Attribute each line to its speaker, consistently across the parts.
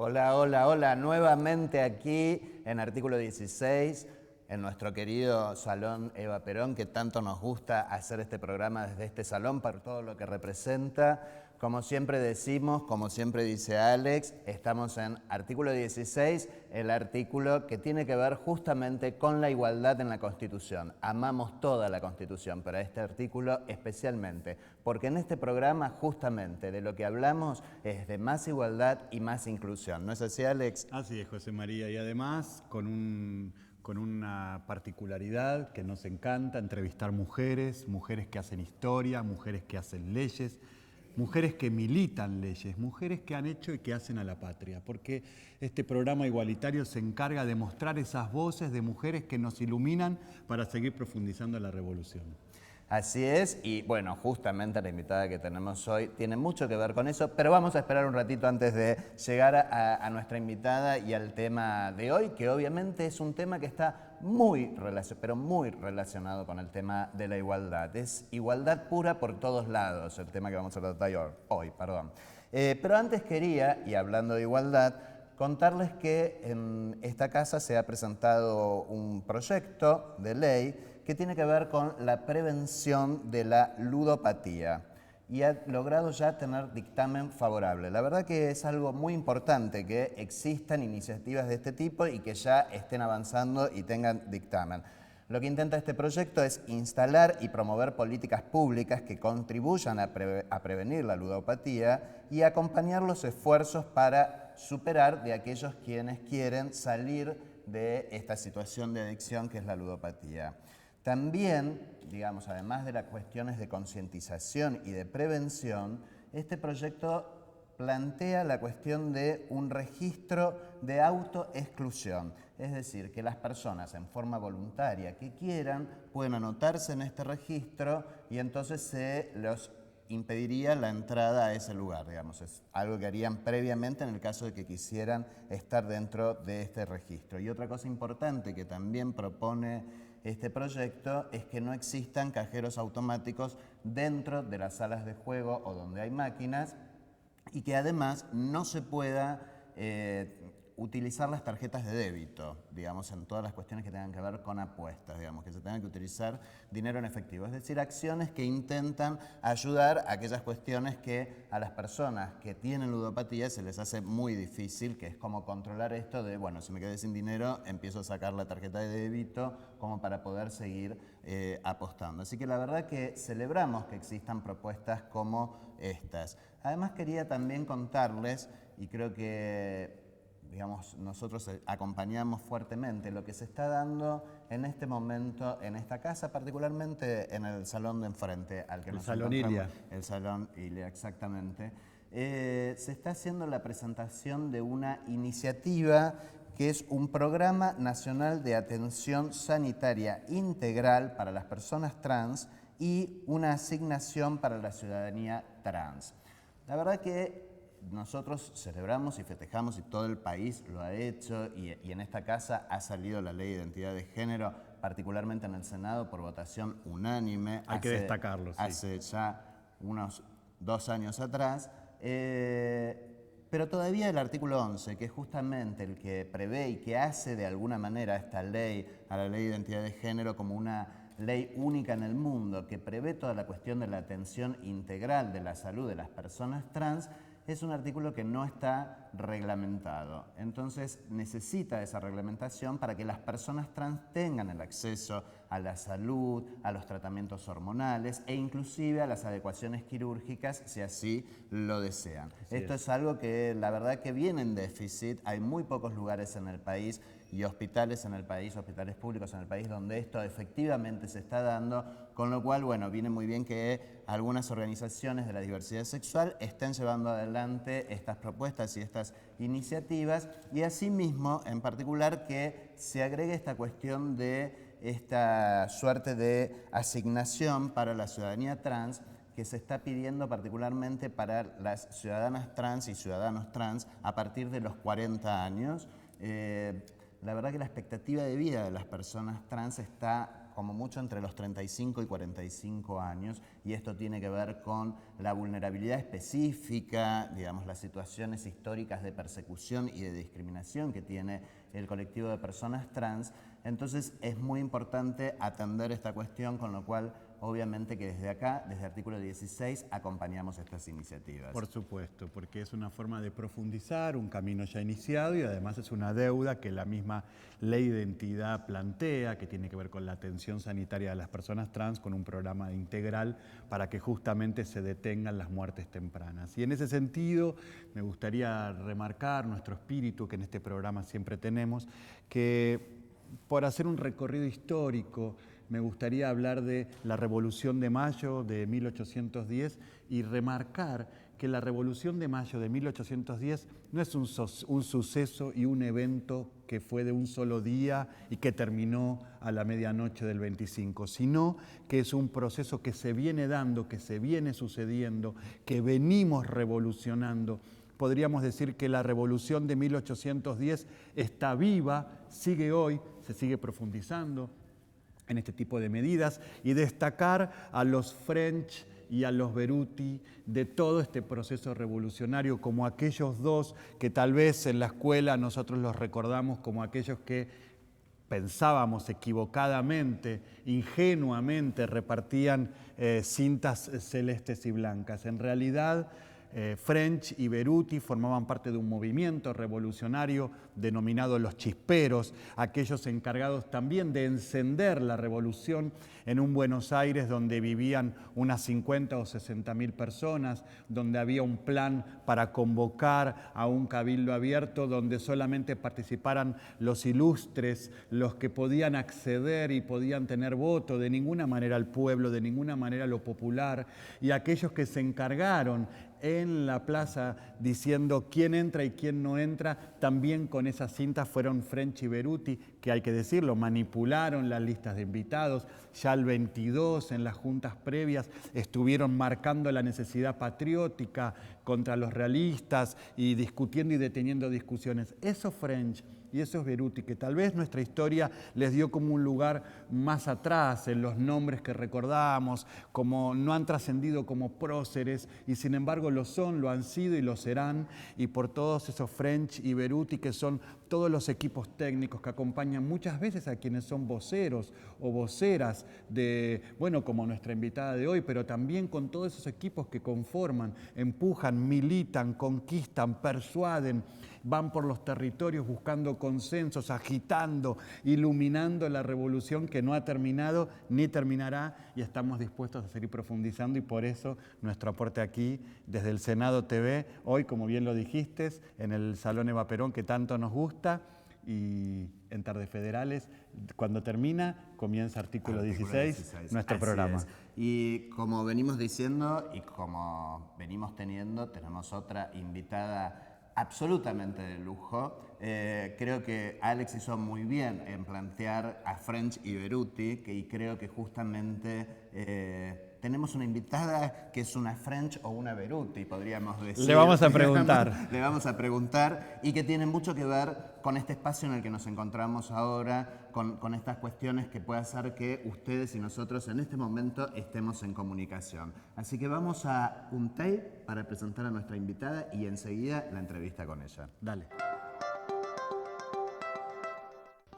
Speaker 1: Hola, hola, hola. Nuevamente aquí en artículo 16, en nuestro querido Salón Eva Perón, que tanto nos gusta hacer este programa desde este salón por todo lo que representa. Como siempre decimos, como siempre dice Alex, estamos en artículo 16, el artículo que tiene que ver justamente con la igualdad en la Constitución. Amamos toda la Constitución, pero este artículo especialmente, porque en este programa justamente de lo que hablamos es de más igualdad y más inclusión. ¿No es así, Alex?
Speaker 2: Así es, José María, y además con una particularidad que nos encanta, entrevistar mujeres, mujeres que hacen historia, mujeres que hacen leyes, mujeres que militan leyes, mujeres que han hecho y que hacen a la patria, porque este programa igualitario se encarga de mostrar esas voces de mujeres que nos iluminan para seguir profundizando la revolución.
Speaker 1: Así es, y bueno, justamente la invitada que tenemos hoy tiene mucho que ver con eso, pero vamos a esperar un ratito antes de llegar a nuestra invitada y al tema de hoy, que obviamente es un tema que está muy relacionado con el tema de la igualdad. Es igualdad pura por todos lados, el tema que vamos a tratar hoy. Pero antes quería, y hablando de igualdad, contarles que en esta casa se ha presentado un proyecto de ley que tiene que ver con la prevención de la ludopatía y ha logrado ya tener dictamen favorable. La verdad que es algo muy importante que existan iniciativas de este tipo y que ya estén avanzando y tengan dictamen. Lo que intenta este proyecto es instalar y promover políticas públicas que contribuyan a prevenir la ludopatía y acompañar los esfuerzos para superar de aquellos quienes quieren salir de esta situación de adicción que es la ludopatía. También, digamos, además de las cuestiones de concientización y de prevención, este proyecto plantea la cuestión de un registro de autoexclusión, es decir, que las personas en forma voluntaria que quieran pueden anotarse en este registro y entonces se los impediría la entrada a ese lugar, digamos, es algo que harían previamente en el caso de que quisieran estar dentro de este registro. Y otra cosa importante que también propone este proyecto es que no existan cajeros automáticos dentro de las salas de juego o donde hay máquinas y que además no se pueda utilizar las tarjetas de débito, digamos, en todas las cuestiones que tengan que ver con apuestas, digamos, que se tengan que utilizar dinero en efectivo, es decir, acciones que intentan ayudar a aquellas cuestiones que a las personas que tienen ludopatía se les hace muy difícil, que es como controlar esto de, bueno, si me quedé sin dinero, empiezo a sacar la tarjeta de débito como para poder seguir apostando. Así que la verdad que celebramos que existan propuestas como estas. Además quería también contarles, y creo que digamos, nosotros acompañamos fuertemente lo que se está dando en este momento en esta casa, particularmente en el salón de enfrente al que nos encontramos. El Salón Ilia, exactamente. Se está haciendo la presentación de una iniciativa que es un programa nacional de atención sanitaria integral para las personas trans y una asignación para la ciudadanía trans. La verdad que nosotros celebramos y festejamos y todo el país lo ha hecho y en esta casa ha salido la ley de identidad de género, particularmente en el Senado por votación unánime.
Speaker 2: Hay que destacarlo, sí.
Speaker 1: Hace ya unos 2 años atrás. Pero todavía el artículo 11, que es justamente el que prevé y que hace de alguna manera esta ley, a la ley de identidad de género, como una ley única en el mundo, que prevé toda la cuestión de la atención integral de la salud de las personas trans, es un artículo que no está reglamentado. Entonces necesita esa reglamentación para que las personas trans tengan el acceso a la salud, a los tratamientos hormonales e inclusive a las adecuaciones quirúrgicas si así lo desean. Esto es algo que la verdad que viene en déficit, hay muy pocos lugares en el país y hospitales en el país, hospitales públicos en el país donde esto efectivamente se está dando, con lo cual, bueno, viene muy bien que algunas organizaciones de la diversidad sexual estén llevando adelante estas propuestas y estas iniciativas y asimismo, en particular, que se agregue esta cuestión de esta suerte de asignación para la ciudadanía trans que se está pidiendo particularmente para las ciudadanas trans y ciudadanos trans a partir de los 40 años. La verdad que la expectativa de vida de las personas trans está como mucho entre los 35 y 45 años, y esto tiene que ver con la vulnerabilidad específica, digamos, las situaciones históricas de persecución y de discriminación que tiene el colectivo de personas trans. Entonces es muy importante atender esta cuestión, con lo cual obviamente que desde acá, desde Artículo 16, acompañamos estas iniciativas.
Speaker 2: Por supuesto, porque es una forma de profundizar un camino ya iniciado y además es una deuda que la misma Ley de Identidad plantea, que tiene que ver con la atención sanitaria de las personas trans, con un programa integral para que justamente se detengan las muertes tempranas. Y en ese sentido me gustaría remarcar nuestro espíritu que en este programa siempre tenemos, que por hacer un recorrido histórico, me gustaría hablar de la Revolución de Mayo de 1810 y remarcar que la Revolución de Mayo de 1810 no es un suceso y un evento que fue de un solo día y que terminó a la medianoche del 25, sino que es un proceso que se viene dando, que se viene sucediendo, que venimos revolucionando. Podríamos decir que la Revolución de 1810 está viva, sigue hoy, se sigue profundizando en este tipo de medidas, y destacar a los French y a los Beruti de todo este proceso revolucionario como aquellos dos que tal vez en la escuela nosotros los recordamos como aquellos que pensábamos equivocadamente, ingenuamente repartían cintas celestes y blancas. En realidad, French y Beruti formaban parte de un movimiento revolucionario denominado los Chisperos, aquellos encargados también de encender la revolución en un Buenos Aires donde vivían unas 50 o 60.000 personas, donde había un plan para convocar a un cabildo abierto donde solamente participaran los ilustres, los que podían acceder y podían tener voto, de ninguna manera el pueblo, de ninguna manera lo popular, y aquellos que se encargaron en la plaza diciendo quién entra y quién no entra, también con esas cintas fueron French y Beruti, que hay que decirlo, manipularon las listas de invitados. Ya el 22, en las juntas previas, estuvieron marcando la necesidad patriótica contra los realistas y discutiendo y deteniendo discusiones. Eso French y esos Beruti, que tal vez nuestra historia les dio como un lugar más atrás en los nombres que recordamos, como no han trascendido como próceres, y sin embargo lo son, lo han sido y lo serán, y por todos esos French y Beruti, que son todos los equipos técnicos que acompañan muchas veces a quienes son voceros o voceras de, bueno, como nuestra invitada de hoy, pero también con todos esos equipos que conforman, empujan, militan, conquistan, persuaden, van por los territorios buscando consensos, agitando, iluminando la revolución que no ha terminado ni terminará, y estamos dispuestos a seguir profundizando, y por eso nuestro aporte aquí desde el Senado TV, hoy, como bien lo dijiste, en el Salón Eva Perón, que tanto nos gusta, y en Tardes Federales, cuando termina, comienza Artículo 16, nuestro programa.
Speaker 1: Es. Y como venimos diciendo y como venimos teniendo, tenemos otra invitada absolutamente de lujo. Creo que Alex hizo muy bien en plantear a French y Beruti, y creo que justamente tenemos una invitada que es una French o una Beruti, podríamos decir.
Speaker 2: Le vamos a preguntar.
Speaker 1: Le vamos a preguntar, y que tiene mucho que ver con este espacio en el que nos encontramos ahora, con estas cuestiones que puede hacer que ustedes y nosotros en este momento estemos en comunicación. Así que vamos a un tape para presentar a nuestra invitada y enseguida la entrevista con ella.
Speaker 2: Dale.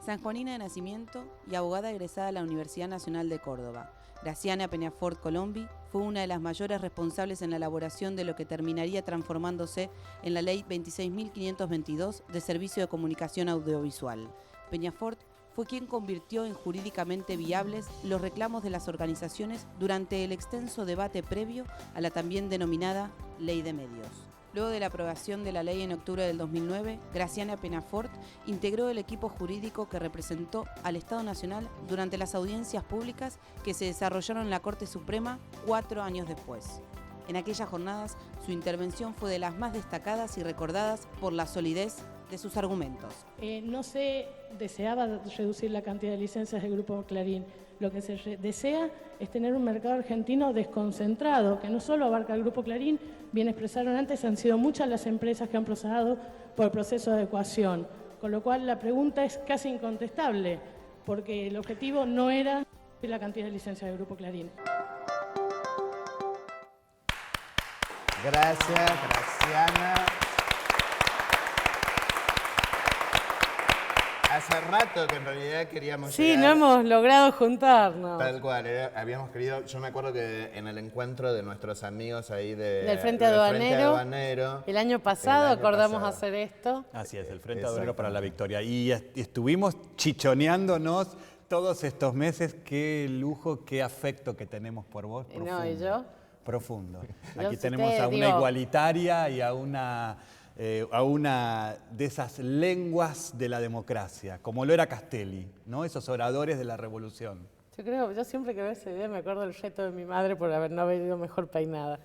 Speaker 3: Sanjuanina de nacimiento y abogada egresada de la Universidad Nacional de Córdoba, Graciana Peñafort Colombi fue una de las mayores responsables en la elaboración de lo que terminaría transformándose en la Ley 26.522 de Servicio de Comunicación Audiovisual. Peñafort fue quien convirtió en jurídicamente viables los reclamos de las organizaciones durante el extenso debate previo a la también denominada Ley de Medios. Luego de la aprobación de la ley en octubre del 2009, Graciana Peñafort integró el equipo jurídico que representó al Estado Nacional durante las audiencias públicas que se desarrollaron en la Corte Suprema 4 años después. En aquellas jornadas, su intervención fue de las más destacadas y recordadas por la solidez de sus argumentos.
Speaker 4: No se deseaba reducir la cantidad de licencias del Grupo Clarín. Lo que se desea es tener un mercado argentino desconcentrado, que no solo abarca el Grupo Clarín, bien expresaron antes, han sido muchas las empresas que han pasado por el proceso de adecuación, con lo cual la pregunta es casi incontestable, porque el objetivo no era la cantidad de licencias del Grupo Clarín.
Speaker 1: Gracias, Graciana. Hace rato que en realidad queríamos
Speaker 5: Sí,
Speaker 1: llegar.
Speaker 5: no hemos logrado juntarnos.
Speaker 1: Tal cual, habíamos querido, yo me acuerdo que en el encuentro de nuestros amigos ahí
Speaker 5: Del Frente
Speaker 1: del
Speaker 5: Aduanero, el año pasado acordamos hacer esto.
Speaker 2: Así es, el Frente Aduanero para la Victoria. Y estuvimos chichoneándonos todos estos meses. Qué lujo, qué afecto que tenemos por vos. Profundo,
Speaker 5: No, ¿y yo?
Speaker 2: Profundo.
Speaker 5: Yo
Speaker 2: Aquí
Speaker 5: si
Speaker 2: tenemos
Speaker 5: te
Speaker 2: a una
Speaker 5: digo-
Speaker 2: igualitaria y a una de esas lenguas de la democracia, como lo era Castelli, ¿no? Esos oradores de la revolución.
Speaker 5: Yo siempre que veo ese video me acuerdo del reto de mi madre por no haber ido mejor peinada.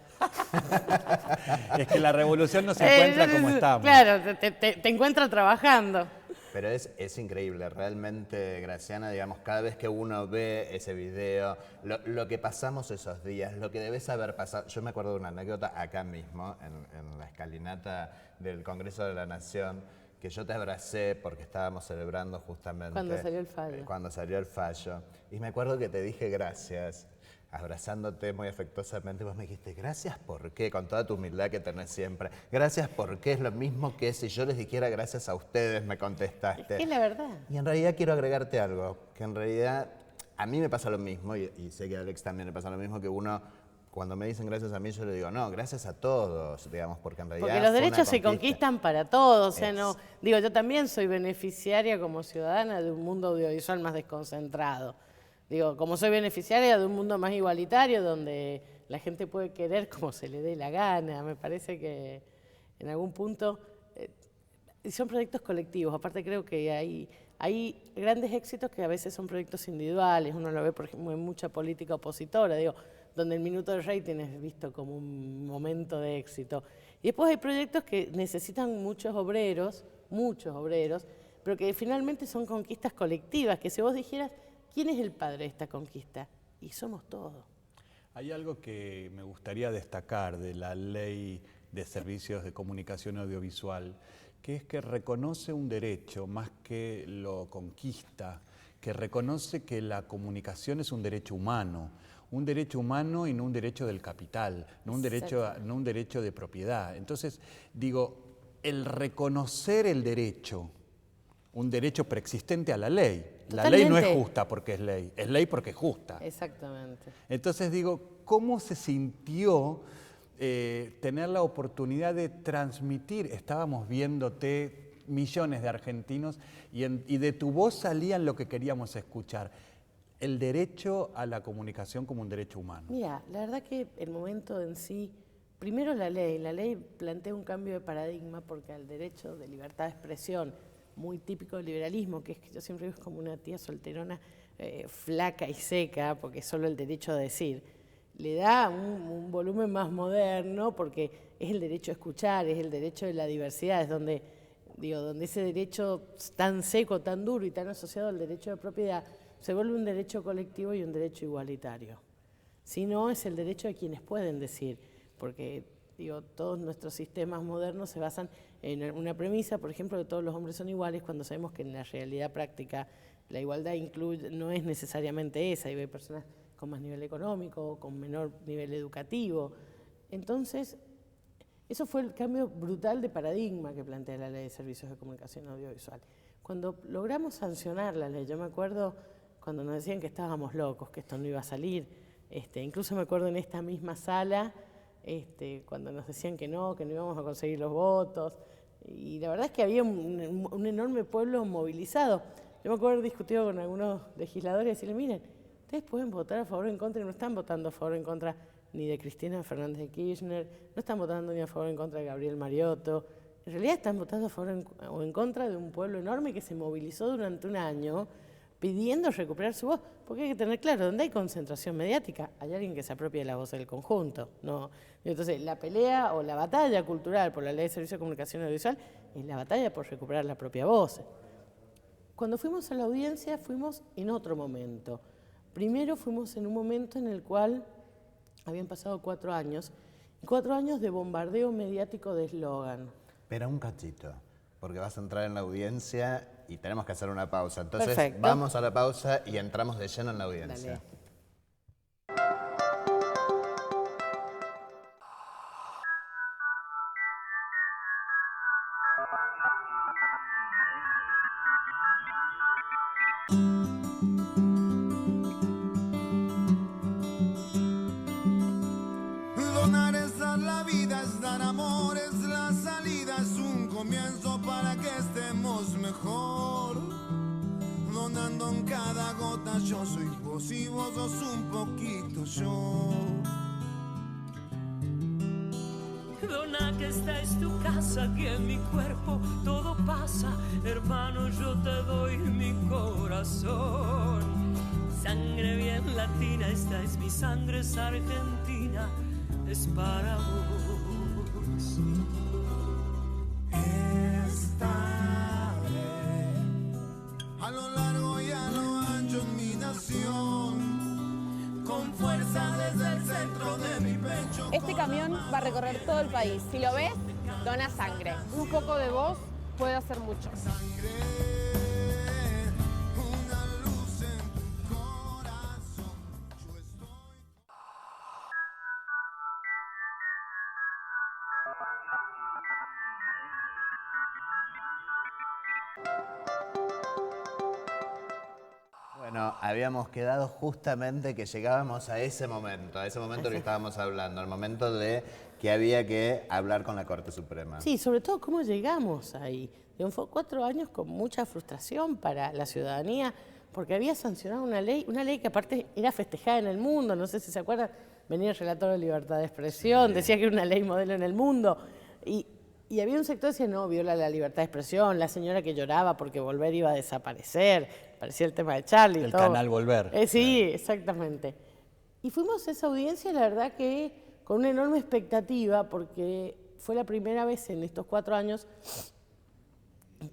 Speaker 2: Es que la revolución no se encuentra como estamos.
Speaker 5: Claro, te encuentra trabajando.
Speaker 1: Pero es increíble, realmente, Graciana, digamos, cada vez que uno ve ese video, lo que pasamos esos días, lo que debes haber pasado. Yo me acuerdo de una anécdota acá mismo, en la escalinata del Congreso de la Nación, que yo te abracé porque estábamos celebrando justamente...
Speaker 5: Cuando salió el fallo.
Speaker 1: Cuando salió el fallo. Y me acuerdo que te dije gracias, abrazándote muy afectuosamente. Vos me dijiste, gracias por qué, con toda tu humildad que tenés siempre. Gracias porque es lo mismo que si yo les dijera gracias a ustedes, me contestaste.
Speaker 5: Es que es la verdad.
Speaker 1: Y en realidad quiero agregarte algo, que en realidad a mí me pasa lo mismo, y sé que a Alex también le pasa lo mismo, que uno, cuando me dicen gracias a mí, yo le digo, no, gracias a todos, digamos, porque en realidad
Speaker 5: Porque los
Speaker 1: fue una
Speaker 5: derechos se
Speaker 1: conquista.
Speaker 5: conquistan para todos, o sea,
Speaker 1: Es.
Speaker 5: no, digo, yo también soy beneficiaria como ciudadana de un mundo audiovisual más desconcentrado. Digo, como soy beneficiaria de un mundo más igualitario, donde la gente puede querer como se le dé la gana, me parece que en algún punto son proyectos colectivos. Aparte creo que hay grandes éxitos que a veces son proyectos individuales, uno lo ve por ejemplo en mucha política opositora, digo, donde el minuto de rating es visto como un momento de éxito. Y después hay proyectos que necesitan muchos obreros, pero que finalmente son conquistas colectivas, que si vos dijeras, ¿quién es el padre de esta conquista? Y somos todos.
Speaker 2: Hay algo que me gustaría destacar de la Ley de Servicios de Comunicación Audiovisual, que es que reconoce un derecho más que lo conquista, que reconoce que la comunicación es un derecho humano y no un derecho del capital, no un derecho de propiedad. Entonces, digo, el reconocer el derecho, un derecho preexistente a la ley. La ley no es justa porque es ley porque es justa.
Speaker 5: Exactamente.
Speaker 2: Entonces digo, ¿cómo se sintió tener la oportunidad de transmitir? Estábamos viéndote millones de argentinos y de tu voz salían lo que queríamos escuchar. El derecho a la comunicación como un derecho humano.
Speaker 5: Mira, la verdad que el momento en sí, primero la ley plantea un cambio de paradigma porque al derecho de libertad de expresión, muy típico del liberalismo, que es que yo siempre digo es como una tía solterona flaca y seca, porque es solo el derecho a decir, le da un volumen más moderno porque es el derecho a escuchar, es el derecho de la diversidad, es donde ese derecho tan seco, tan duro y tan asociado al derecho de propiedad se vuelve un derecho colectivo y un derecho igualitario. Si no, es el derecho de quienes pueden decir, porque todos nuestros sistemas modernos se basan en una premisa, por ejemplo, de todos los hombres son iguales, cuando sabemos que en la realidad práctica la igualdad no es necesariamente esa, y hay personas con más nivel económico, con menor nivel educativo. Entonces, eso fue el cambio brutal de paradigma que plantea la Ley de Servicios de Comunicación Audiovisual. Cuando logramos sancionar la ley, yo me acuerdo cuando nos decían que estábamos locos, que esto no iba a salir, incluso me acuerdo en esta misma sala, cuando nos decían que no íbamos a conseguir los votos, y la verdad es que había un enorme pueblo movilizado. Yo me acuerdo haber discutido con algunos legisladores y decirles, miren, ustedes pueden votar a favor o en contra y no están votando a favor o en contra ni de Cristina Fernández de Kirchner, no están votando ni a favor o en contra de Gabriel Mariotto, en realidad están votando a favor o en contra de un pueblo enorme que se movilizó durante un año pidiendo recuperar su voz, porque hay que tener claro, donde hay concentración mediática, hay alguien que se apropia de la voz del conjunto, ¿no? Entonces, la pelea o la batalla cultural por la Ley de Servicios de Comunicación Audiovisual es la batalla por recuperar la propia voz. Cuando fuimos a la audiencia, fuimos en otro momento. Primero fuimos en un momento en el cual habían pasado 4 años, 4 años de bombardeo mediático de eslogan.
Speaker 1: Espera un cachito, porque vas a entrar en la audiencia y tenemos que hacer una pausa. Entonces
Speaker 5: Perfecto.
Speaker 1: vamos a la pausa y entramos de lleno en la audiencia.
Speaker 5: Dale.
Speaker 6: Donar es dar la vida, es dar amor, es la salida, es un comienzo para que estemos mejor. Donando en cada gota yo soy vos y vos sos un poquito yo.
Speaker 7: Dona que esta es tu casa, que en mi cuerpo todo pasa. Hermano, yo te doy mi corazón. Sangre bien latina, esta es mi sangre, es argentina, es para vos.
Speaker 6: Estaré a lo largo y a lo ancho en mi nación, con fuerza desde el centro de mi pecho.
Speaker 8: Este camión va a recorrer todo el país. Si lo ves, dona sangre. Un poco de vos puede hacer mucho.
Speaker 6: Una luz en tu corazón, yo estoy.
Speaker 1: Bueno, habíamos quedado justamente que llegábamos a ese momento que estábamos hablando, al momento de que había que hablar con la Corte Suprema.
Speaker 5: Sí, sobre todo cómo llegamos ahí. Fue 4 años con mucha frustración para la ciudadanía, porque había sancionado una ley que aparte era festejada en el mundo, no sé si se acuerdan, venía el relator de libertad de expresión, decía que era una ley modelo en el mundo, y había un sector que decía, no, viola la libertad de expresión, la señora que lloraba porque Volver iba a desaparecer, parecía el tema de Charlie.
Speaker 2: El
Speaker 5: todo.
Speaker 2: canal Volver.
Speaker 5: Sí, exactamente. Y fuimos a esa audiencia, la verdad que con una enorme expectativa, porque fue la primera vez en estos 4 años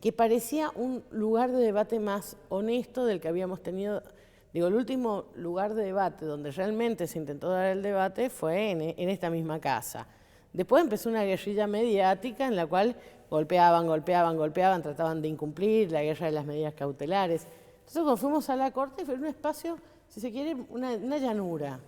Speaker 5: que parecía un lugar de debate más honesto del que habíamos tenido. Digo, el último lugar de debate donde realmente se intentó dar el debate fue en esta misma casa. Después empezó una guerrilla mediática en la cual golpeaban, trataban de incumplir, la guerra de las medidas cautelares. Entonces cuando fuimos a la Corte fue un espacio, si se quiere, una llanura,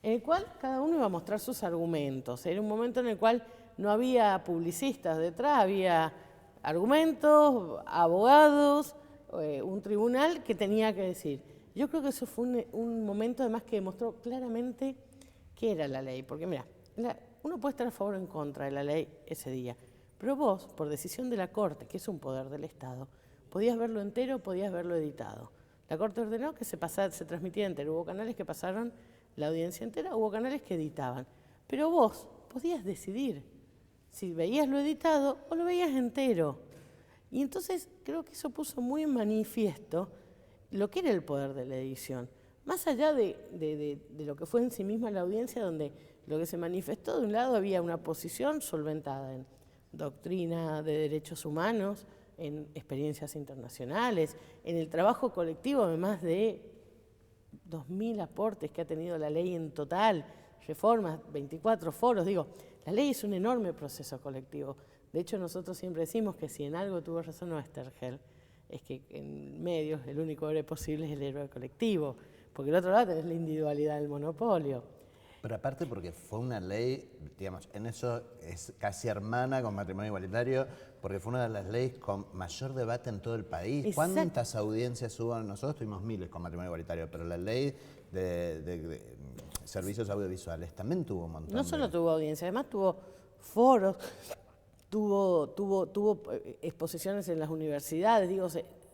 Speaker 5: en el cual cada uno iba a mostrar sus argumentos. Era un momento en el cual no había publicistas detrás, había argumentos, abogados, un tribunal que tenía que decir. Yo creo que eso fue un momento además que demostró claramente qué era la ley. Porque mira, uno puede estar a favor o en contra de la ley ese día, pero vos, por decisión de la Corte, que es un poder del Estado, podías verlo entero, podías verlo editado. La Corte ordenó que se transmitía entero. Hubo canales que pasaron la audiencia entera, hubo canales que editaban. Pero vos podías decidir si veías lo editado o lo veías entero. Y entonces creo que eso puso muy en manifiesto lo que era el poder de la edición. Más allá de lo que fue en sí misma la audiencia, donde lo que se manifestó, de un lado había una posición solventada en doctrina de derechos humanos, en experiencias internacionales, en el trabajo colectivo de más de 2.000 aportes que ha tenido la ley en total, reformas, 24 foros. Digo, la ley es un enorme proceso colectivo. De hecho, nosotros siempre decimos que si en algo tuvo razón Oesterheld, es que en medios el único héroe posible es el héroe colectivo, porque del otro lado tenés la individualidad del monopolio.
Speaker 1: Pero aparte porque fue una ley, digamos, en eso es casi hermana con matrimonio igualitario, porque fue una de las leyes con mayor debate en todo el país.
Speaker 5: Exacto.
Speaker 1: ¿Cuántas audiencias hubo? Nosotros tuvimos miles con matrimonio igualitario, pero la ley de servicios audiovisuales también tuvo un montón.
Speaker 5: No solo tuvo audiencia, además tuvo foros, tuvo exposiciones en las universidades. Digo,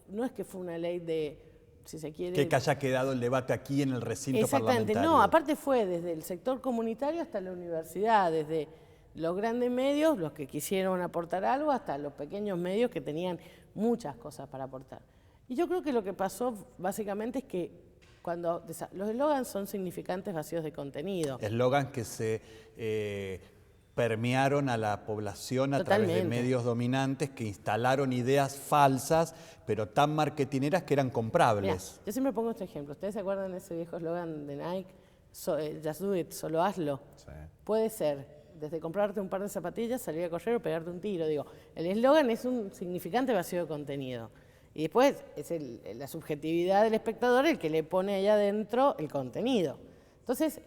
Speaker 5: no es que fue una ley de, si se quiere...
Speaker 2: Que haya quedado el debate aquí en el recinto
Speaker 5: Exactamente,
Speaker 2: parlamentario.
Speaker 5: no, aparte fue desde el sector comunitario hasta la universidad, desde los grandes medios, los que quisieron aportar algo, hasta los pequeños medios que tenían muchas cosas para aportar. Y yo creo que lo que pasó básicamente es que cuando los eslogans son significantes vacíos de contenido.
Speaker 2: Eslogans que se permearon a la población a través de medios dominantes que instalaron ideas falsas, pero tan marketineras que eran comprables.
Speaker 5: Mirá, yo siempre pongo este ejemplo. ¿Ustedes se acuerdan de ese viejo eslogan de Nike? Just do it, solo hazlo.
Speaker 1: Sí.
Speaker 5: Puede ser desde comprarte un par de zapatillas, salir a correr o pegarte un tiro. Digo, el eslogan es un significante vacío de contenido. Y después es la subjetividad del espectador el que le pone ahí adentro el contenido. Entonces,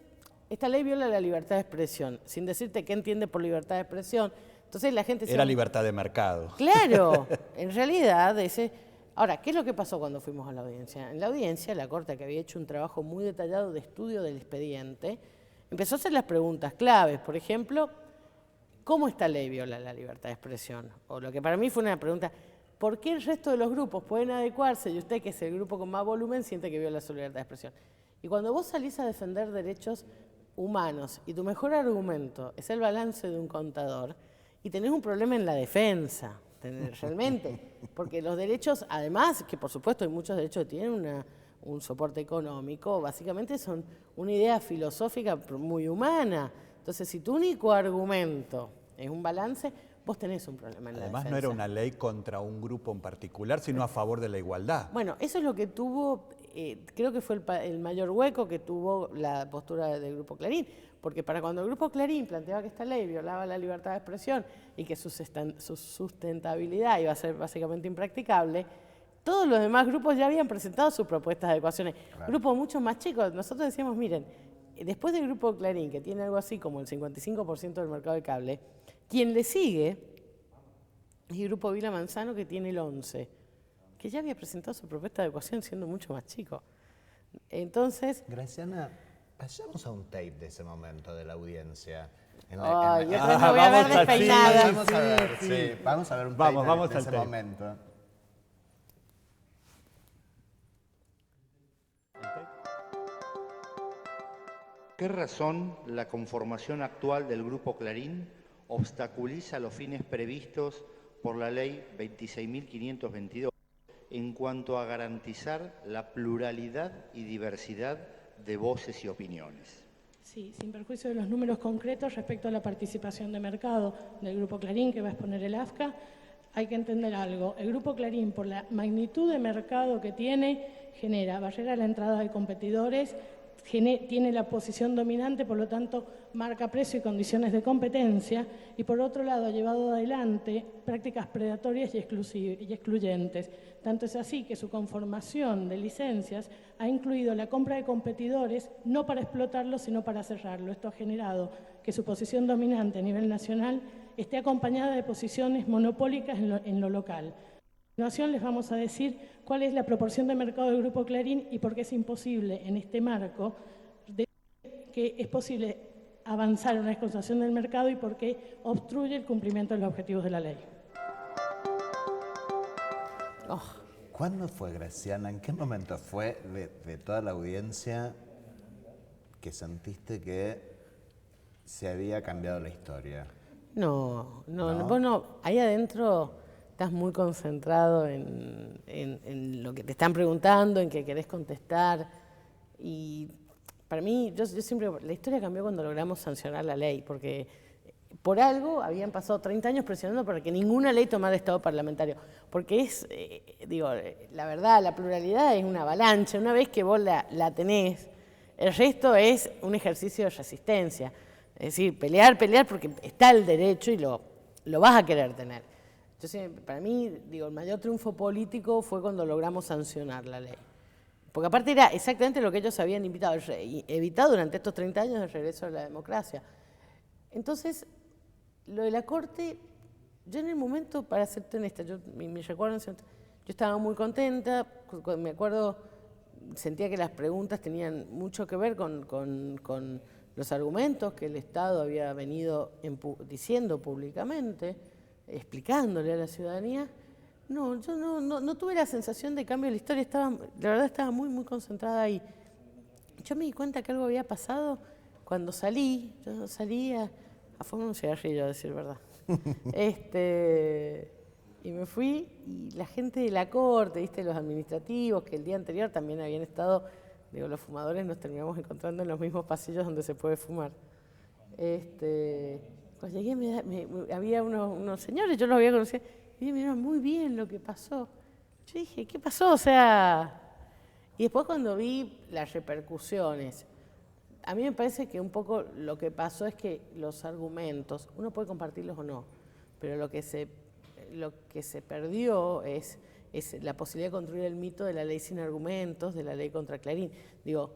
Speaker 5: esta ley viola la libertad de expresión, sin decirte qué entiende por libertad de expresión. Entonces la gente...
Speaker 2: Era libertad de mercado.
Speaker 5: Claro, en realidad... Ahora, ¿qué es lo que pasó cuando fuimos a la audiencia? En la audiencia, la Corte, que había hecho un trabajo muy detallado de estudio del expediente, empezó a hacer las preguntas claves. Por ejemplo, ¿cómo esta ley viola la libertad de expresión? O lo que para mí fue una pregunta, ¿por qué el resto de los grupos pueden adecuarse y usted, que es el grupo con más volumen, siente que viola su libertad de expresión? Y cuando vos salís a defender derechos humanos y tu mejor argumento es el balance de un contador y tenés un problema en la defensa, realmente, porque los derechos, además, que por supuesto hay muchos derechos que tienen un soporte económico, básicamente son una idea filosófica muy humana. Entonces, si tu único argumento es un balance, vos tenés un problema en la defensa.
Speaker 2: Además, no era una ley contra un grupo en particular, sino a favor de la igualdad.
Speaker 5: Bueno, eso es lo que tuvo, creo que fue el mayor hueco que tuvo la postura del Grupo Clarín, porque para cuando el Grupo Clarín planteaba que esta ley violaba la libertad de expresión y que su sustentabilidad iba a ser básicamente impracticable, todos los demás grupos ya habían presentado sus propuestas de adecuaciones. Claro. Grupos mucho más chicos. Nosotros decíamos, miren, después del Grupo Clarín, que tiene algo así como el 55% del mercado de cable, quien le sigue es el Grupo Vila Manzano, que tiene el 11%, que ya había presentado su propuesta de adecuación siendo mucho más chico. Entonces...
Speaker 1: Graciana, vayamos a un tape de ese momento de la audiencia.
Speaker 5: Yo creo que me voy a ver despeinada.
Speaker 1: Vamos a ver, sí, vamos a ver un tape de ese momento.
Speaker 9: ¿Qué razón la conformación actual del Grupo Clarín obstaculiza los fines previstos por la Ley 26.522 en cuanto a garantizar la pluralidad y diversidad de voces y opiniones?
Speaker 4: Sí, sin perjuicio de los números concretos respecto a la participación de mercado del Grupo Clarín que va a exponer el AFCA, hay que entender algo. El Grupo Clarín, por la magnitud de mercado que tiene, genera barrera a la entrada de competidores, tiene la posición dominante, por lo tanto, marca precio y condiciones de competencia, y por otro lado ha llevado adelante prácticas predatorias y excluyentes. Tanto es así que su conformación de licencias ha incluido la compra de competidores, no para explotarlo, sino para cerrarlo. Esto ha generado que su posición dominante a nivel nacional esté acompañada de posiciones monopólicas en lo local. A continuación les vamos a decir cuál es la proporción de mercado del Grupo Clarín y por qué es imposible en este marco que es posible avanzar en una desconcentración del mercado y por qué obstruye el cumplimiento de los objetivos de la ley.
Speaker 1: ¿Cuándo fue, Graciana? ¿En qué momento fue de toda la audiencia que sentiste que se había cambiado la historia?
Speaker 5: No. Bueno, ahí adentro estás muy concentrado en lo que te están preguntando, en que querés contestar. Y para mí, yo siempre, la historia cambió cuando logramos sancionar la ley, porque por algo habían pasado 30 años presionando para que ninguna ley tomara estado parlamentario. Porque es, la verdad, la pluralidad es una avalancha. Una vez que vos la tenés, el resto es un ejercicio de resistencia. Es decir, pelear porque está el derecho y lo vas a querer tener. Entonces, para mí, el mayor triunfo político fue cuando logramos sancionar la ley. Porque aparte era exactamente lo que ellos habían evitado durante estos 30 años del regreso a la democracia. Entonces, lo de la Corte, yo en el momento, para serte honesta, mi recuerdo, yo estaba muy contenta, me acuerdo, sentía que las preguntas tenían mucho que ver con los argumentos que el Estado había venido diciendo públicamente, explicándole a la ciudadanía. No, yo no tuve la sensación de cambio de la historia, la verdad estaba muy, muy concentrada ahí. Yo me di cuenta que algo había pasado cuando salí, yo salí a fumar un cigarrillo, a decir verdad. Y me fui, y la gente de la Corte, los administrativos, que el día anterior también habían estado, los fumadores nos terminamos encontrando en los mismos pasillos donde se puede fumar. Cuando llegué había unos señores, yo los había conocido, y me dijeron muy bien lo que pasó. Yo dije, ¿qué pasó? Y después cuando vi las repercusiones, a mí me parece que un poco lo que pasó es que los argumentos, uno puede compartirlos o no, pero lo que se perdió es es la posibilidad de construir el mito de la ley sin argumentos, de la ley contra Clarín. Digo,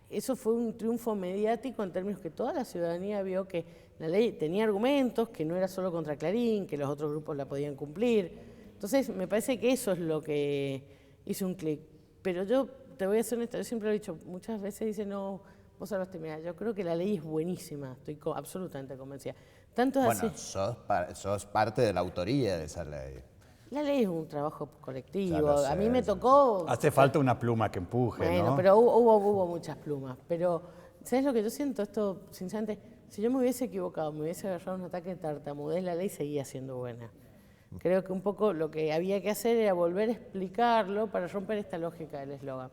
Speaker 5: eso fue un triunfo mediático en términos que toda la ciudadanía vio que la ley tenía argumentos, que no era solo contra Clarín, que los otros grupos la podían cumplir. Entonces, me parece que eso es lo que hizo un clic. Pero yo te voy a ser honesta, yo siempre lo he dicho, muchas veces dicen, no, vos hablaste, mira, yo creo que la ley es buenísima, estoy absolutamente convencida. Tanto es
Speaker 1: Bueno,
Speaker 5: así,
Speaker 1: sos parte de la autoría de esa ley.
Speaker 5: la ley es un trabajo colectivo,
Speaker 1: Ya lo sé,
Speaker 5: a mí me tocó...
Speaker 2: Hace falta una pluma que empuje,
Speaker 5: Bueno,
Speaker 2: ¿no?
Speaker 5: pero hubo muchas plumas. Pero, ¿sabes lo que yo siento? Esto, sinceramente, si yo me hubiese equivocado, me hubiese agarrado un ataque de tartamudez, la ley seguía siendo buena. Creo que un poco lo que había que hacer era volver a explicarlo para romper esta lógica del eslogan.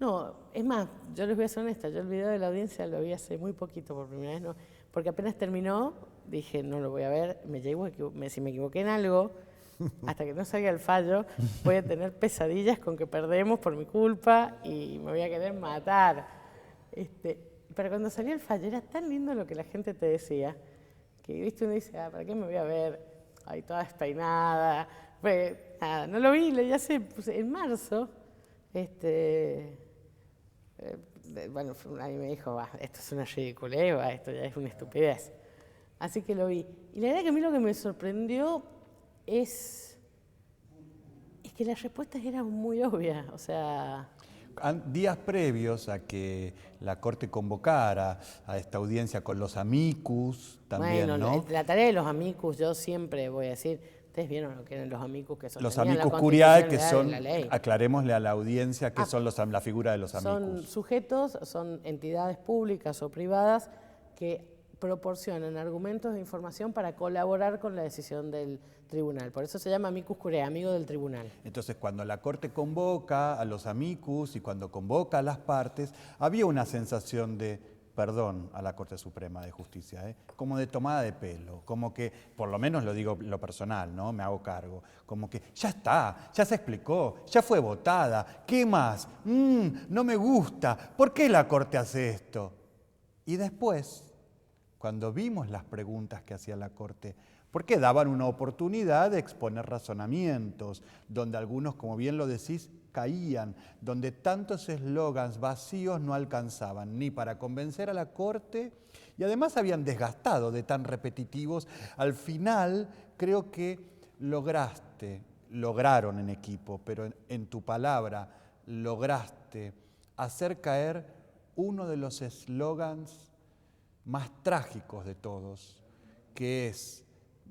Speaker 5: No, es más, yo les voy a ser honesta, yo el video de la audiencia lo vi hace muy poquito por primera vez, ¿no? Porque apenas terminó, dije, no lo voy a ver, si me equivoqué en algo, hasta que no salga el fallo, voy a tener pesadillas con que perdemos por mi culpa y me voy a querer matar. Pero cuando salió el fallo era tan lindo lo que la gente te decía, que viste uno dice, ¿para qué me voy a ver ahí toda despeinada? Pues, nada, no lo vi, lo vi hace, en marzo. Bueno, ahí me dijo, esto es una ridiculez, esto ya es una estupidez. Así que lo vi. Y la verdad que a mí lo que me sorprendió es que las respuestas eran muy obvias, o sea...
Speaker 2: Días previos a que la Corte convocara a esta audiencia con los amicus también,
Speaker 5: bueno,
Speaker 2: ¿no?
Speaker 5: La tarea de los amicus, yo siempre voy a decir, ustedes vieron lo que eran los amicus que son
Speaker 2: los amicus curiae, que son,
Speaker 5: la ley.
Speaker 2: aclarémosle a la audiencia, que son la figura de los amicus.
Speaker 5: Son sujetos, son entidades públicas o privadas que proporcionan argumentos de información para colaborar con la decisión del tribunal. Por eso se llama amicus curiae, amigo del tribunal.
Speaker 2: Entonces, cuando la Corte convoca a los amicus y cuando convoca a las partes, había una sensación de perdón a la Corte Suprema de Justicia, como de tomada de pelo, como que, por lo menos lo digo lo personal, ¿no? Me hago cargo, como que ya está, ya se explicó, ya fue votada, ¿qué más? No me gusta, ¿por qué la Corte hace esto? Y después, cuando vimos las preguntas que hacía la Corte, porque daban una oportunidad de exponer razonamientos, donde algunos, como bien lo decís, caían, donde tantos eslogans vacíos no alcanzaban ni para convencer a la Corte y además habían desgastado de tan repetitivos. Al final creo que lograron en equipo, pero en tu palabra lograste hacer caer uno de los eslogans más trágicos de todos, que es,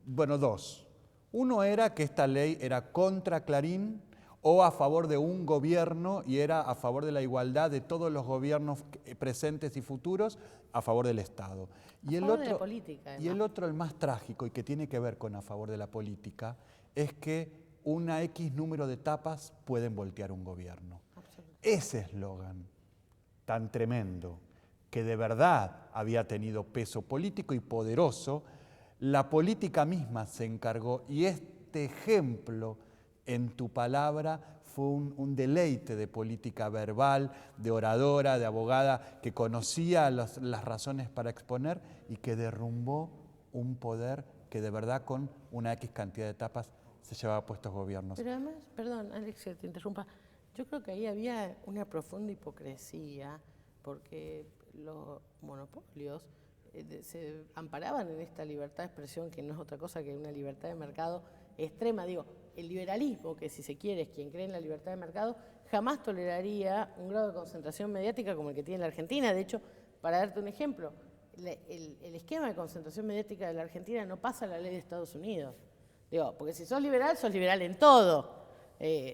Speaker 2: bueno, dos. Uno era que esta ley era contra Clarín o a favor de un gobierno y era a favor de la igualdad de todos los gobiernos presentes y futuros, a favor del Estado. Y el otro, de la política, y el otro, el más trágico y que tiene que ver con a favor de la política, es que una X número de tapas pueden voltear un gobierno. Ese eslogan tan tremendo, que de verdad había tenido peso político y poderoso, la política misma se encargó y este ejemplo en tu palabra fue un deleite de política verbal, de oradora, de abogada, que conocía las razones para exponer y que derrumbó un poder que de verdad con una X cantidad de etapas se llevaba puestos gobiernos.
Speaker 5: Pero además, perdón, Alex, que te interrumpa, yo creo que ahí había una profunda hipocresía porque los monopolios se amparaban en esta libertad de expresión que no es otra cosa que una libertad de mercado extrema. Digo, el liberalismo, que si se quiere es quien cree en la libertad de mercado, jamás toleraría un grado de concentración mediática como el que tiene la Argentina. De hecho, para darte un ejemplo, el esquema de concentración mediática de la Argentina no pasa a la ley de Estados Unidos. Digo, porque si sos liberal en todo.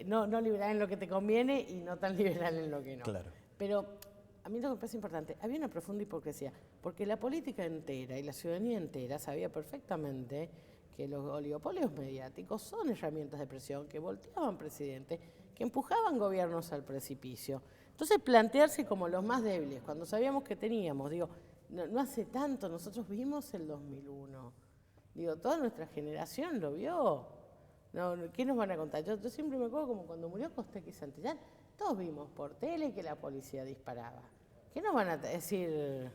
Speaker 5: No liberal en lo que te conviene y no tan liberal en lo que no.
Speaker 2: Claro.
Speaker 5: Pero a mí lo que me parece importante, había una profunda hipocresía, porque la política entera y la ciudadanía entera sabía perfectamente que los oligopolios mediáticos son herramientas de presión que volteaban presidentes, que empujaban gobiernos al precipicio. Entonces plantearse como los más débiles, cuando sabíamos que teníamos, digo, no hace tanto, nosotros vimos el 2001, digo, toda nuestra generación lo vio. No, ¿qué nos van a contar? Yo siempre me acuerdo como cuando murió Costec y Santillán, todos vimos por tele que la policía disparaba. ¿Qué nos van a decir?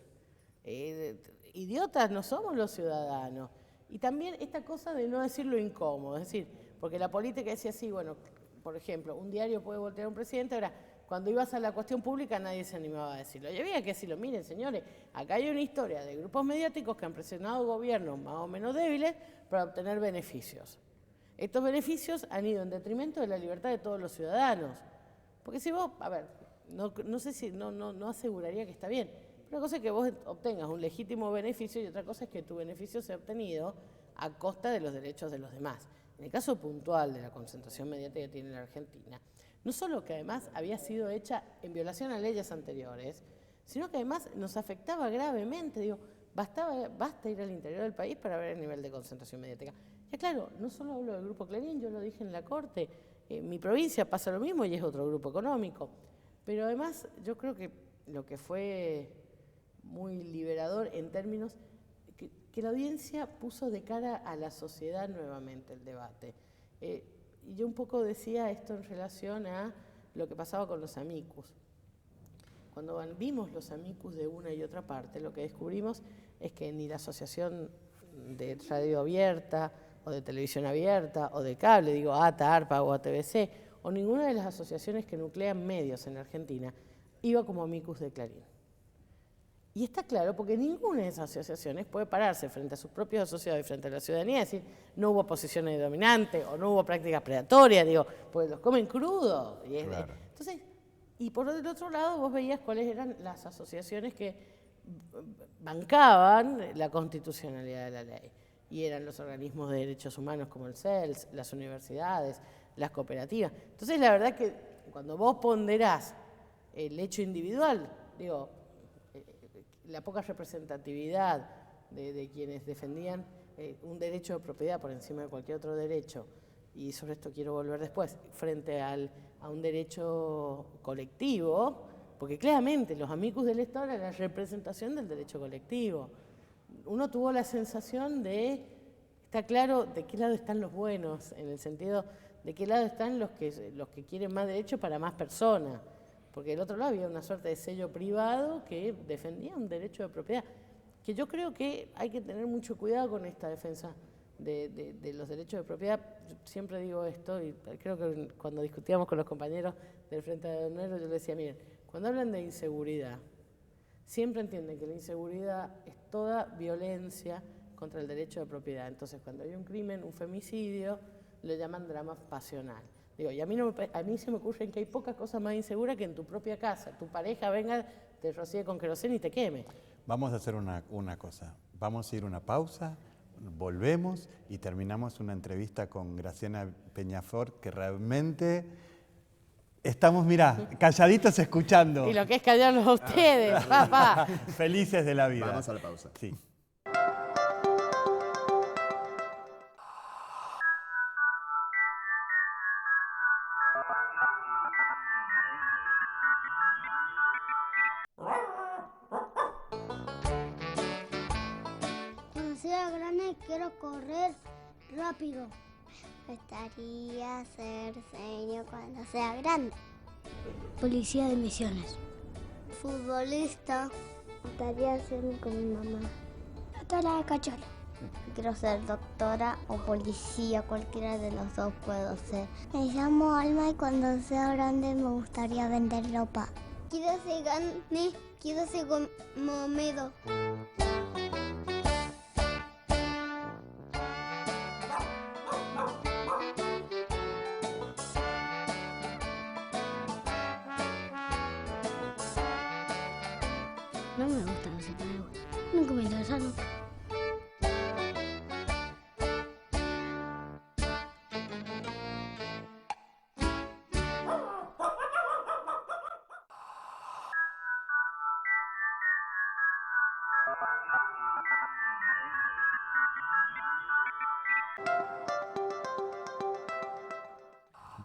Speaker 5: Idiotas no somos los ciudadanos. Y también esta cosa de no decir lo incómodo, es decir, porque la política decía así, bueno, por ejemplo, un diario puede voltear a un presidente, ahora, cuando ibas a la cuestión pública nadie se animaba a decirlo. Y había que decirlo, miren señores, acá hay una historia de grupos mediáticos que han presionado gobiernos más o menos débiles para obtener beneficios. Estos beneficios han ido en detrimento de la libertad de todos los ciudadanos. Porque si vos, a ver, no sé si, no aseguraría que está bien. Una cosa es que vos obtengas un legítimo beneficio y otra cosa es que tu beneficio sea obtenido a costa de los derechos de los demás. En el caso puntual de la concentración mediática que tiene la Argentina, no solo que además había sido hecha en violación a leyes anteriores, sino que además nos afectaba gravemente. Digo, basta ir al interior del país para ver el nivel de concentración mediática. Ya claro, no solo hablo del Grupo Clarín, yo lo dije en la Corte, en mi provincia pasa lo mismo y es otro grupo económico. Pero además yo creo que lo que fue muy liberador en términos que la audiencia puso de cara a la sociedad nuevamente el debate. Y yo un poco decía esto en relación a lo que pasaba con los amicus. Cuando vimos los amicus de una y otra parte, lo que descubrimos es que ni la Asociación de Radio Abierta, o de Televisión Abierta, o de Cable, digo ATA, ARPA o ATBC, o ninguna de las asociaciones que nuclean medios en la Argentina, iba como amicus de Clarín. Y está claro porque ninguna de esas asociaciones puede pararse frente a sus propios asociados y frente a la ciudadanía y decir no hubo posiciones dominantes o no hubo prácticas predatorias, digo, pues los comen crudos. Claro. Entonces, y por el otro lado vos veías cuáles eran las asociaciones que bancaban la constitucionalidad de la ley. Y eran los organismos de derechos humanos como el CELS, las universidades, las cooperativas. Entonces, la verdad que cuando vos ponderás el hecho individual, digo, la poca representatividad de quienes defendían un derecho de propiedad por encima de cualquier otro derecho, y sobre esto quiero volver después, frente a un derecho colectivo, porque claramente los amicus del Estado eran la representación del derecho colectivo. Uno tuvo la sensación de, está claro, de qué lado están los buenos, en el sentido de qué lado están los que quieren más derecho para más personas. Porque del otro lado había una suerte de sello privado que defendía un derecho de propiedad, que yo creo que hay que tener mucho cuidado con esta defensa de los derechos de propiedad. Yo siempre digo esto, y creo que cuando discutíamos con los compañeros del Frente de Donero, yo les decía, miren, cuando hablan de inseguridad, siempre entienden que la inseguridad es toda violencia contra el derecho de propiedad. Entonces, cuando hay un crimen, un femicidio, lo llaman drama pasional. Digo, y a mí se me ocurre que hay poca cosa más insegura que en tu propia casa. Tu pareja venga, te rocíe con queroseno y te queme.
Speaker 2: Vamos a hacer una cosa. Vamos a ir a una pausa, volvemos y terminamos una entrevista con Graciana Peñafort, que realmente estamos, mirá, calladitos escuchando.
Speaker 5: Y lo que es callarlos a ustedes, papá.
Speaker 2: Felices de la vida.
Speaker 1: Vamos a la pausa.
Speaker 2: Sí.
Speaker 10: Quiero correr rápido. Me gustaría ser señor cuando sea grande. Policía de Misiones. Futbolista. Me gustaría hacerme con mi mamá. Doctora de Cachorro. Quiero ser doctora o policía, cualquiera de los dos puedo ser. Me llamo Alma y cuando sea grande me gustaría vender ropa. Quiero ser grande, quiero ser como Medo. No me gustan los superhéroes. Nunca me interesaron.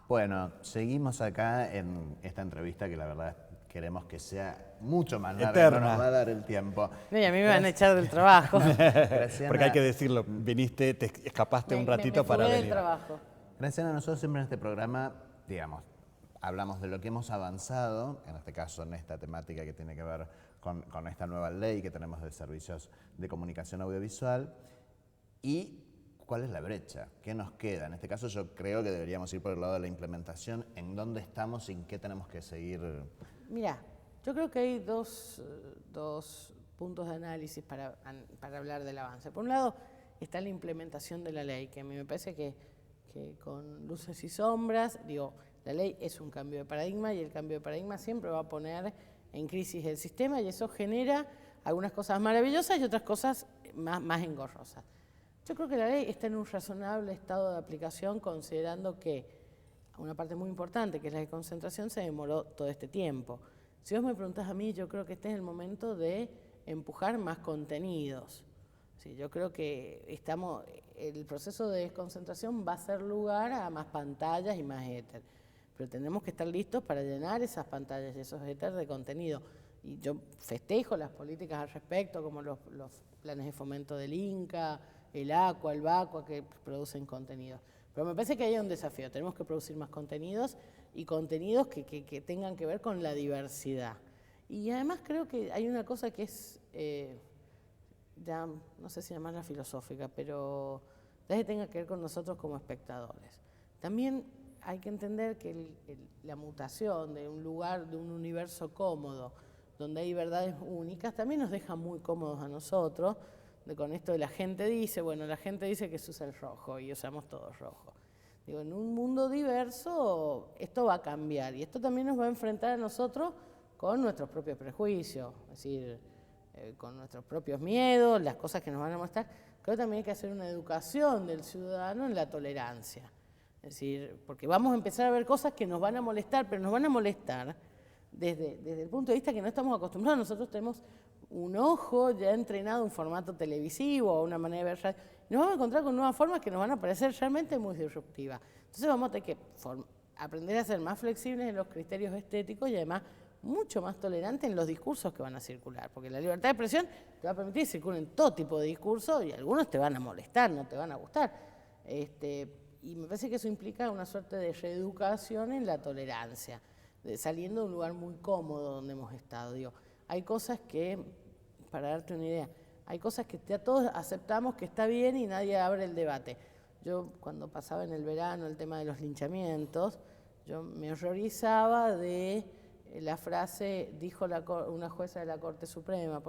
Speaker 1: Bueno, seguimos acá en esta entrevista que la verdad queremos que sea mucho más larga,
Speaker 2: eterna.
Speaker 1: No nos va a dar el tiempo.
Speaker 5: Y a mí me van a echar del trabajo.
Speaker 2: Porque hay que decirlo, viniste, te escapaste un ratito para venir.
Speaker 5: Del trabajo.
Speaker 1: Graciana, nosotros siempre en este programa, digamos, hablamos de lo que hemos avanzado, en este caso en esta temática que tiene que ver con esta nueva ley que tenemos de servicios de comunicación audiovisual, y ¿cuál es la brecha? ¿Qué nos queda? En este caso yo creo que deberíamos ir por el lado de la implementación. ¿En dónde estamos y en qué tenemos que seguir?
Speaker 5: Mira, yo creo que hay dos puntos de análisis para hablar del avance. Por un lado está la implementación de la ley, que a mí me parece que con luces y sombras, digo, la ley es un cambio de paradigma y el cambio de paradigma siempre va a poner en crisis el sistema y eso genera algunas cosas maravillosas y otras cosas más engorrosas. Yo creo que la ley está en un razonable estado de aplicación considerando que una parte muy importante, que es la de concentración, se demoró todo este tiempo. Si vos me preguntás a mí, yo creo que este es el momento de empujar más contenidos. Sí, yo creo que el proceso de desconcentración va a ser lugar a más pantallas y más éter. Pero tenemos que estar listos para llenar esas pantallas y esos éter de contenido. Y yo festejo las políticas al respecto, como los planes de fomento del INCA, el ACUA, el BACUA, que producen contenidos. Pero me parece que hay un desafío, tenemos que producir más contenidos y contenidos que tengan que ver con la diversidad. Y además creo que hay una cosa que es, ya no sé si llamarla filosófica, pero que tenga que ver con nosotros como espectadores. También hay que entender que la mutación de un lugar, de un universo cómodo, donde hay verdades únicas, también nos deja muy cómodos a nosotros, con esto de la gente dice, bueno, la gente dice que se usa el rojo y usamos todos rojo. Digo, en un mundo diverso esto va a cambiar y esto también nos va a enfrentar a nosotros con nuestros propios prejuicios, es decir, con nuestros propios miedos, las cosas que nos van a mostrar. Creo que también hay que hacer una educación del ciudadano en la tolerancia. Es decir, porque vamos a empezar a ver cosas que nos van a molestar, pero nos van a molestar desde el punto de vista que no estamos acostumbrados. Nosotros tenemos un ojo ya entrenado, un formato televisivo o una manera de ver radio. Nos vamos a encontrar con nuevas formas que nos van a parecer realmente muy disruptivas. Entonces vamos a tener que aprender a ser más flexibles en los criterios estéticos y además mucho más tolerantes en los discursos que van a circular, porque la libertad de expresión te va a permitir que circulen todo tipo de discursos y algunos te van a molestar, no te van a gustar. Y me parece que eso implica una suerte de reeducación en la tolerancia, saliendo de un lugar muy cómodo donde hemos estado. Digo, hay cosas que, para darte una idea, hay cosas que ya todos aceptamos que está bien y nadie abre el debate. Yo cuando pasaba en el verano el tema de los linchamientos, yo me horrorizaba de la frase, dijo una jueza de la Corte Suprema,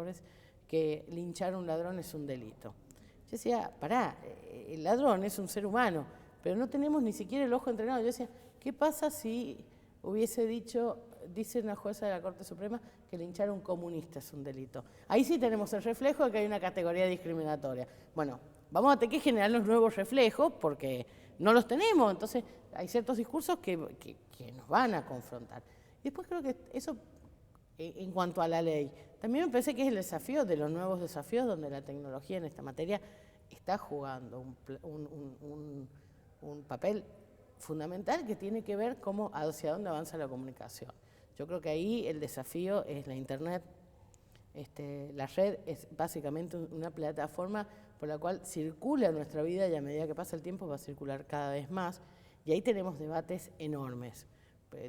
Speaker 5: que linchar a un ladrón es un delito. Yo decía, pará, el ladrón es un ser humano, pero no tenemos ni siquiera el ojo entrenado. Yo decía, ¿qué pasa si hubiese dicho, dice una jueza de la Corte Suprema, que linchar a un comunista es un delito? Ahí sí tenemos el reflejo de que hay una categoría discriminatoria. Bueno, vamos a tener que generar los nuevos reflejos porque no los tenemos, entonces hay ciertos discursos que nos van a confrontar. Y después creo que eso, en cuanto a la ley, también me parece que es el desafío de los nuevos desafíos donde la tecnología en esta materia está jugando un papel fundamental que tiene que ver hacia dónde avanza la comunicación. Yo creo que ahí el desafío es la Internet. La red es básicamente una plataforma por la cual circula nuestra vida y a medida que pasa el tiempo va a circular cada vez más. Y ahí tenemos debates enormes.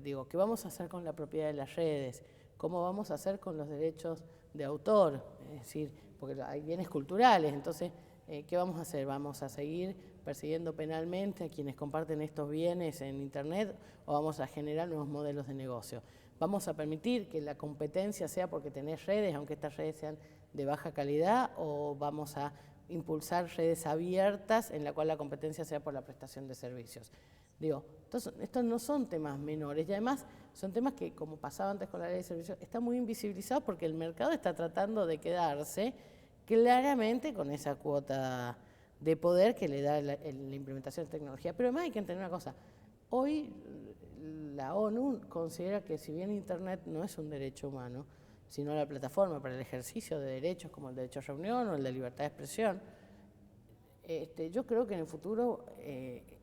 Speaker 5: Digo, ¿qué vamos a hacer con la propiedad de las redes? ¿Cómo vamos a hacer con los derechos de autor? Es decir, porque hay bienes culturales, entonces, ¿qué vamos a hacer? ¿Vamos a seguir persiguiendo penalmente a quienes comparten estos bienes en Internet o vamos a generar nuevos modelos de negocio? ¿Vamos a permitir que la competencia sea porque tenés redes, aunque estas redes sean de baja calidad, o vamos a impulsar redes abiertas en la cual la competencia sea por la prestación de servicios? Digo, estos no son temas menores y además son temas que, como pasaba antes con la ley de servicios, están muy invisibilizados porque el mercado está tratando de quedarse claramente con esa cuota de poder que le da la implementación de tecnología. Pero además hay que entender una cosa, hoy la ONU considera que si bien Internet no es un derecho humano, sino la plataforma para el ejercicio de derechos como el derecho a reunión o el de libertad de expresión, yo creo que en el futuro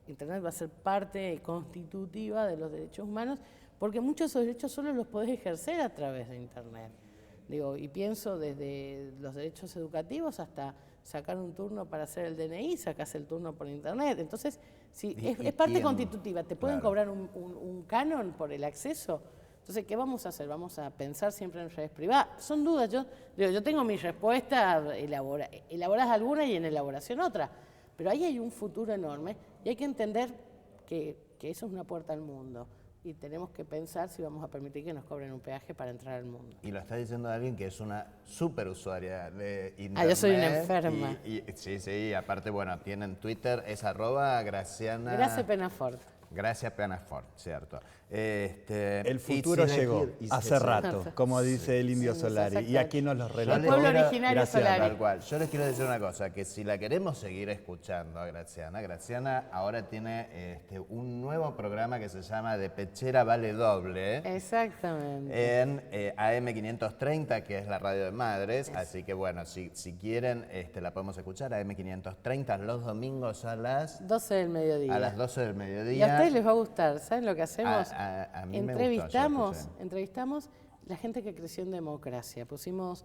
Speaker 5: Internet va a ser parte constitutiva de los derechos humanos porque muchos de esos derechos solo los podés ejercer a través de Internet. Digo, y pienso desde los derechos educativos hasta sacar un turno para hacer el DNI, sacás el turno por Internet. Entonces, sí, es parte constitutiva. ¿Te pueden cobrar un canon por el acceso? Entonces, ¿qué vamos a hacer? Vamos a pensar siempre en redes privadas. Son dudas. Yo tengo mi respuesta, elaborás alguna y en elaboración otra. Pero ahí hay un futuro enorme y hay que entender que eso es una puerta al mundo. Y tenemos que pensar si vamos a permitir que nos cobren un peaje para entrar al mundo.
Speaker 1: Y lo está diciendo alguien que es una súper usuaria de internet.
Speaker 5: Yo soy una enferma.
Speaker 1: Sí, aparte, bueno, tienen Twitter, es @Graciana...
Speaker 5: Gracias Penafort.
Speaker 1: Gracias Penafort, cierto.
Speaker 2: El futuro llegó hace rato, como dice el Indio Solari, y aquí nos lo relató.
Speaker 5: El pueblo originario Solari.
Speaker 1: Tal cual. Yo les quiero decir una cosa, que si la queremos seguir escuchando a Graciana ahora tiene un nuevo programa que se llama De Pechera Vale Doble.
Speaker 5: Exactamente.
Speaker 1: En AM530, que es la radio de Madres, así que bueno, si quieren la podemos escuchar, AM530 los domingos a las
Speaker 5: 12 del mediodía.
Speaker 1: A las 12 del mediodía.
Speaker 5: Y a ustedes les va a gustar, ¿saben lo que hacemos?
Speaker 1: A mí
Speaker 5: entrevistamos la gente que creció en democracia. Pusimos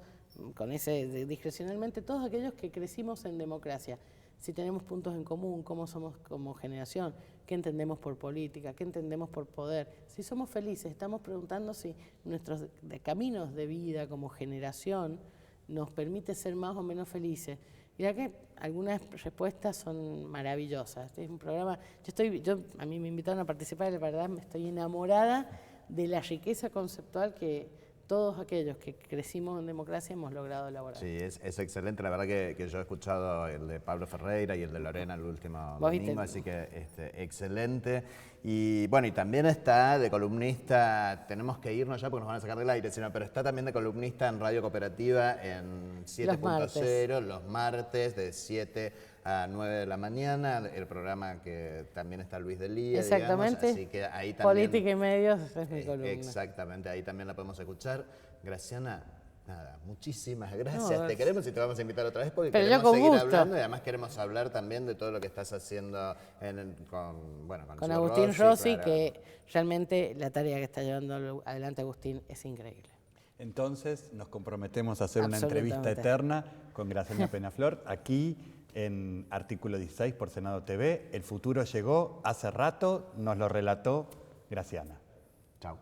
Speaker 5: discrecionalmente todos aquellos que crecimos en democracia. Si tenemos puntos en común, cómo somos como generación, qué entendemos por política, qué entendemos por poder. Si somos felices, estamos preguntando si nuestros caminos de vida como generación nos permite ser más o menos felices. Mirá que algunas respuestas son maravillosas. Este es un programa, a mí me invitaron a participar y la verdad me estoy enamorada de la riqueza conceptual que todos aquellos que crecimos en democracia hemos logrado elaborar.
Speaker 1: Sí, es excelente. La verdad que yo he escuchado el de Pablo Ferreira y el de Lorena el último domingo, así que excelente. Y bueno, y también está de columnista, tenemos que irnos ya porque nos van a sacar del aire, pero está también de columnista en Radio Cooperativa en 7.0 los martes de 7 a 9 de la mañana, el programa que también está Luis Delía,
Speaker 5: exactamente,
Speaker 1: digamos, así que ahí también,
Speaker 5: Política y Medios es mi columna.
Speaker 1: Exactamente, ahí también la podemos escuchar. Graciana, nada, muchísimas gracias. Te queremos y te vamos a invitar otra vez porque queremos seguir hablando y además queremos hablar también de todo lo que estás haciendo con
Speaker 5: Agustín Rossi, que realmente la tarea que está llevando adelante Agustín es increíble.
Speaker 2: Entonces nos comprometemos a hacer una entrevista eterna con Graciana Penafort aquí en Artículo 16 por Senado TV. El futuro llegó hace rato, nos lo relató Graciana.
Speaker 1: Chao.